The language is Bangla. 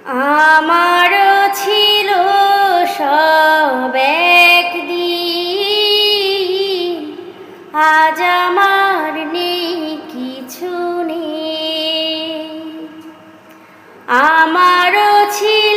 আমারও ছিল সব একদিন, আজ আমার নেই কিছু নেই। আমারও ছিল